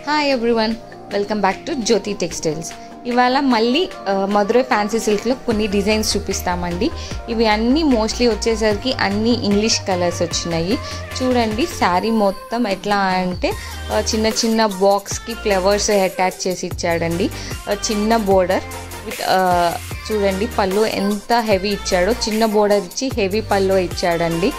Hi everyone, welcome back to Jyothi textiles. ఇవాళ మళ్ళీ Madurai fancy సిల్క్లో కొన్ని డిజైన్స్ చూపిస్తామండి. ఇవి అన్నీ మోస్ట్లీ వచ్చేసరికి అన్ని ఇంగ్లీష్ కలర్స్ వచ్చినాయి. చూడండి, శారీ మొత్తం ఎట్లా అంటే చిన్న చిన్న బాక్స్కి ఫ్లవర్స్ అటాచ్ చేసి ఇచ్చాడండి. చిన్న బోర్డర్ విత్ చూడండి పళ్ళు ఎంత హెవీ ఇచ్చాడో, చిన్న బోర్డర్ ఇచ్చి హెవీ పళ్ళు ఇచ్చాడండి.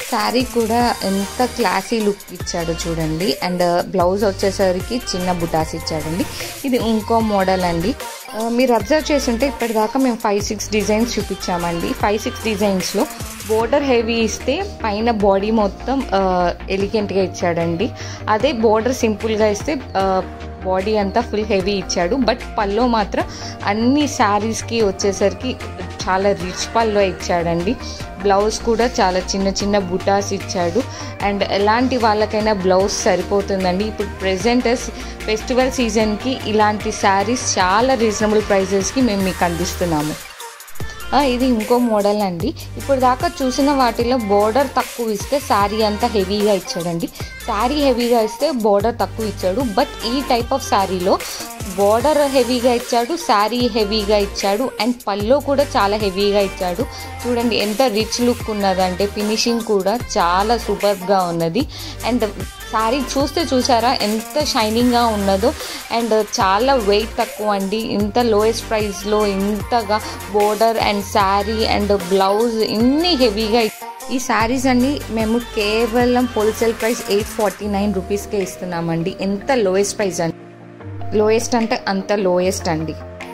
శారీ కూడా ఎంత క్లాసీ లుక్ ఇచ్చాడో చూడండి. అండ్ బ్లౌజ్ వచ్చేసరికి చిన్న బుటాస్ ఇచ్చాడండి. ఇది ఇంకో మోడల్ అండి. మీరు అబ్జర్వ్ చేస్తుంటే ఇప్పటిదాకా మేము 5-6 డిజైన్స్ చూపించామండి. 5-6 డిజైన్స్లో బోర్డర్ హెవీ ఇస్తే పైన బాడీ మొత్తం ఎలిగెంట్గా ఇచ్చాడండి. అదే బోర్డర్ సింపుల్గా ఇస్తే బాడీ అంతా ఫుల్ హెవీ ఇచ్చాడు. బట్ పల్లో మాత్రం అన్ని శారీస్కి వచ్చేసరికి చాలా రిచ్ పల్లో ఇచ్చాడండి. బ్లౌజ్ కూడా చాలా చిన్న చిన్న బుటాస్ ఇచ్చాడు. అండ్ ఎలాంటి వాళ్ళకైనా బ్లౌజ్ సరిపోతుందండి. ఇప్పుడు ప్రెజెంట్ ఫెస్టివల్ సీజన్కి ఇలాంటి శారీస్ చాలా రీజనబుల్ ప్రైజెస్కి మేము మీకు అందిస్తున్నాము. ఇది ఇంకో మోడల్ అండి. ఇప్పుడు దాకా చూసిన వాటిలో బోర్డర్ తక్కువ ఇస్తే శారీ అంతా హెవీగా ఇచ్చాడండి. శారీ హెవీగా ఇస్తే బోర్డర్ తక్కువ ఇచ్చాడు. బట్ ఈ టైప్ ఆఫ్ శారీలో బోర్డర్ హెవీగా ఇచ్చాడు, శారీ హెవీగా ఇచ్చాడు, అండ్ పల్లో కూడా చాలా హెవీగా ఇచ్చాడు. చూడండి ఎంత రిచ్ లుక్ ఉన్నదంటే ఫినిషింగ్ కూడా చాలా సూపర్గా ఉన్నది. అండ్ శారీ చూసారా ఎంత షైనింగ్గా ఉన్నదో. అండ్ చాలా వెయిట్ తక్కువ అండి. ఇంత లోయెస్ట్ ప్రైస్లో ఇంతగా border and sari and blouse ఇన్ని హెవీగా ఈ శారీస్ అన్ని మేము కేవలం హోల్సేల్ ప్రైస్ 849 రూపీస్కే ఇస్తున్నామండి. ఎంత లోయెస్ట్ ప్రైస్ అండి, లోయెస్ట్ అంటే అంత లోయెస్ట్ అండి.